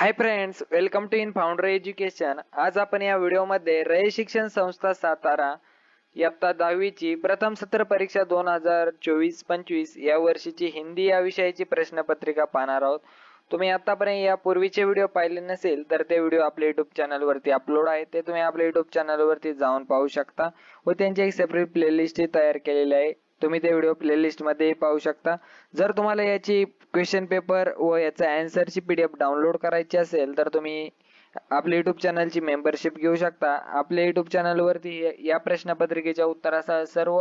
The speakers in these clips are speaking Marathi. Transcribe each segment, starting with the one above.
High friends, welcome to in founder education. आज आपण या व्हिडिओमध्ये रयत शिक्षण संस्था सातारा इयत्ता 10वी ची प्रथम सत्र परीक्षा 2024-25 या वर्षीची हिंदी या विषयाची प्रश्नपत्रिका पाहणार आहोत। तुम्ही आतापर्यंत या पूर्वीचे व्हिडिओ पाहिले नसेल तर ते व्हिडिओ आपल्या YouTube चॅनल वरती अपलोड आहे, ते तुम्ही आपल्या YouTube चॅनल वरती जाऊन पाहू शकता व त्यांची एक सेपरेट प्लेलिस्ट तयार केलेली आहे। तुम्ही ते व्हिडिओ प्लेलिस्ट मध्ये पाहू शकता। जर तुम्हाला याची क्वेश्चन पेपर व याचा आन्सरची PDF डाउनलोड करायची असेल तर तुम्ही आपल्या YouTube चॅनलची मेंबरशिप घेऊ शकता। आपल्या YouTube चॅनल वरती या प्रश्नपत्रिकेच्या उत्तरासह सर्व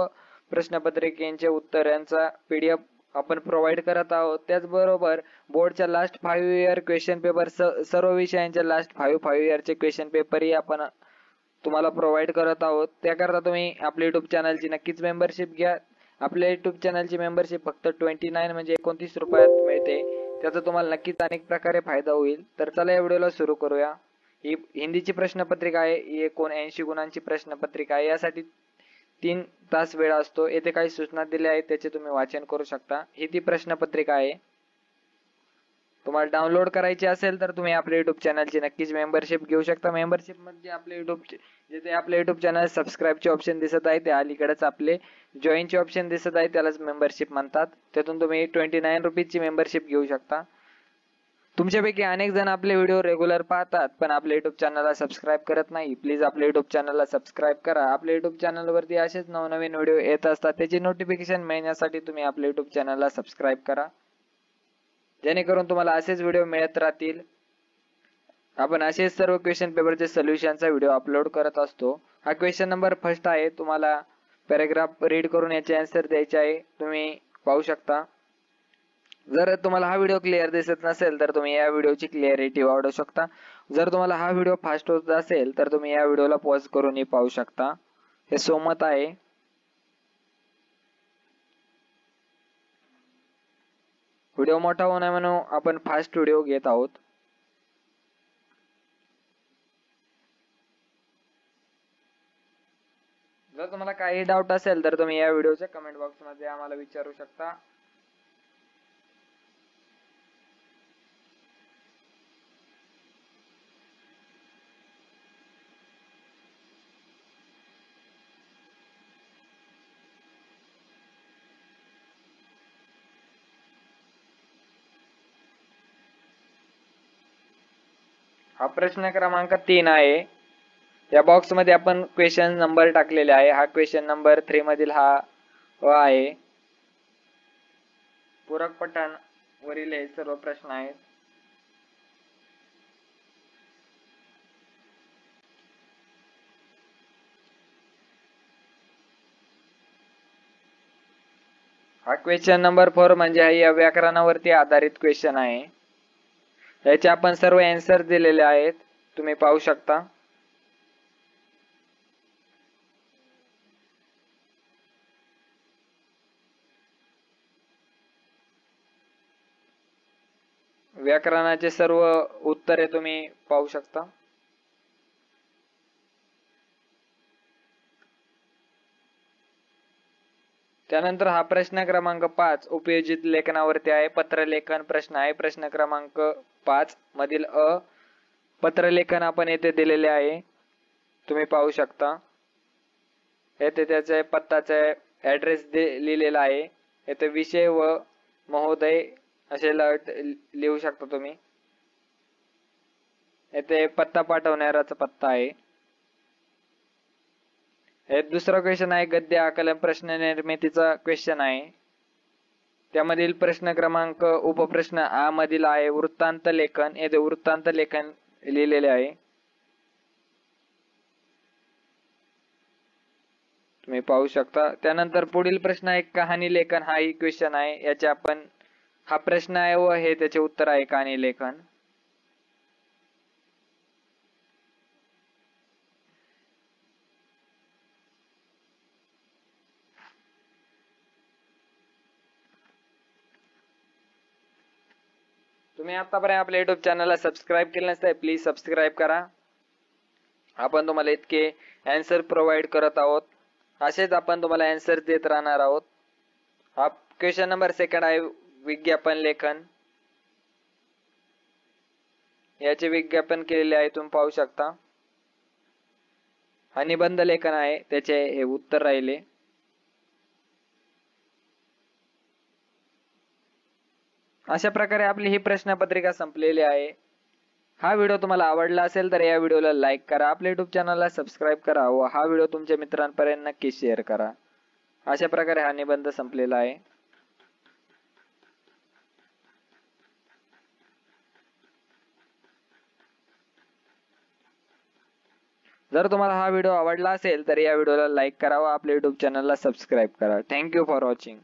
प्रश्नपत्रिकेच्या उत्तरांचा PDF आपण प्रोव्हाइड करत आहोत। त्याचबरोबर बोर्डच्या लास्ट 5 इयर क्वेश्चन पेपर सर्व विषयांच्या लास्ट 5 इयरचे क्वेश्चन पेपरही आपण तुम्हाला प्रोव्हाइड करत आहोत। त्याकरता तुम्ही आपल्या YouTube चॅनलची नक्कीच मेंबरशिप घ्या। आपल्या YouTube चॅनलची मेंबरशिप फक्त 29 म्हणजे 29 रुपयात मिळते। त्याचा तुम्हाला नक्कीच अनेक प्रकारे फायदा होईल। तर चला या व्हिडिओला सुरू करूया। ही हिंदीची प्रश्नपत्रिका आहे, ही 79 गुणांची प्रश्नपत्रिका आहे। यासाठी 3 तास वेळ असतो। येथे काही सूचना दिल्या आहेत, त्याचे तुम्ही वाचन करू शकता। ही ती प्रश्नपत्रिका आहे। तुम्हाला डाउनलोड करायची असेल तर तुम्ही आपल्या YouTube चॅनलची नक्कीच मेंबरशिप घेऊ शकता। मेंबरशिप मध्ये आपले जिथे आपले YouTube चॅनल सबस्क्राईबचे ऑप्शन दिसत आहे त्या अलीकडेच आपले जॉईनचे ऑप्शन दिसत आहे, त्यालाच मेंबरशिप म्हणतात। त्यातून तुम्ही 29 रुपीजची मेंबरशिप घेऊ शकता। तुमच्यापैकी अनेक जण आपले व्हिडिओ रेग्युलर पाहतात पण आपल्या YouTube चॅनलला सबस्क्राईब करत नाही। प्लीज आपल्या YouTube चॅनलला सबस्क्राईब करा। आपल्या YouTube चॅनल वरती असेच नवनवीन व्हिडिओ येत असतात, त्याची नोटिफिकेशन मिळण्यासाठी तुम्ही आपल्या YouTube चॅनलला सबस्क्राईब करा, जेणेकरून तुम्हाला असेच व्हिडिओ मिळत राहतील। आपण असेच सर्व क्वेश्चन पेपरचे सोल्युशनचा व्हिडिओ अपलोड करत असतो। हा क्वेश्चन नंबर फर्स्ट आहे। तुम्हाला पॅराग्राफ रीड करून याचे आन्सर द्यायचे आहे, तुम्ही पाहू शकता। जर तुम्हाला हा व्हिडिओ क्लिअर दिसत नसेल तर तुम्ही या व्हिडिओची क्लिअरिटी वाढवू शकता। जर तुम्हाला हा व्हिडिओ फास्ट होत असेल तर तुम्ही या व्हिडिओला पॉज करूनही पाहू शकता। हे सोमत आहे। व्हिडिओ मोठा होऊ नये म्हणून आपण फास्ट व्हिडिओ घेत आहोत। जर तुम्हाला काही डाऊट असेल तर तुम्ही या व्हिडिओच्या कमेंट बॉक्स मध्ये आम्हाला विचारू शकता। हा प्रश्न क्रमांक 3 आहे। या बॉक्स मध्ये आपण क्वेश्चन नंबर टाकलेले आहे। हा क्वेश्चन नंबर 3 मधील हा आहे। पूरक पठण वरील हे सर्व प्रश्न आहेत। हा क्वेश्चन नंबर 4 म्हणजे या व्याकरणावरती आधारित क्वेश्चन आहे। याचे आपण सर्व आन्सर दिलेले आहेत, तुम्ही पाहू शकता। व्याकरणाचे सर्व उत्तरे तुम्ही पाहू शकता। त्यानंतर हा प्रश्न क्रमांक 5 उपयोजित लेखनावरती आहे। पत्रलेखन प्रश्न आहे। प्रश्न क्रमांक 5 मधील पत्रलेखन आपण येथे दिलेले आहे, तुम्ही पाहू शकता। येथे त्याचे पत्ताचे ऍड्रेस लिहिलेला आहे। येथे विषय व महोदय असे लिहू शकता तुम्ही। येथे पत्ता पाठवणाऱ्याचा पत्ता आहे। हे दुसरा क्वेश्चन आहे, गद्य आकलन प्रश्न निर्मितीचा क्वेश्चन आहे। त्यामधील प्रश्न क्रमांक उपप्रश्न आ मधील आहे वृत्तांत लेखन। येथे वृत्तांत लेखन लिहिलेले आहे, तुम्ही पाहू शकता। त्यानंतर पुढील प्रश्न आहे कहाणी लेखन। हा ही क्वेश्चन आहे। याचे आपण हा प्रश्न आहे व हे त्याचे उत्तर आहे कहाणी लेखन। तुम्ही आतापर्यंत आपल्या YouTube चॅनलला सबस्क्राईब केले नसेल प्लीज सबस्क्राईब करा। आपण तुम्हाला इतके आन्सर प्रोव्हाइड करत आहोत, असेच आपण तुम्हाला आन्सर देत राहणार आहोत। हा क्वेश्चन नंबर 2 आहे विज्ञापन लेखन। याचे विज्ञापन केलेले आहे, तुम्ही पाहू शकता. हा निबंध लेखन आहे, त्याचे हे उत्तर राहिले. अशा प्रकारे आपली ही प्रश्नपत्रिका संपलेली आहे. हा व्हिडिओ तुम्हाला आवडला असेल तर या व्हिडिओला लाईक करा, आपल्या युट्यूब चॅनलला सबस्क्राईब करा व हा व्हिडिओ तुमच्या मित्रांपर्यंत नक्की शेअर करा. अशा प्रकारे हा निबंध संपलेला आहे. जर तुम्हाला हा व्हिडिओ आवडला असेल तर या व्हिडिओला लाईक करा व आपल्या युट्यूब चॅनलला सबस्क्राईब करा. Thank you for watching.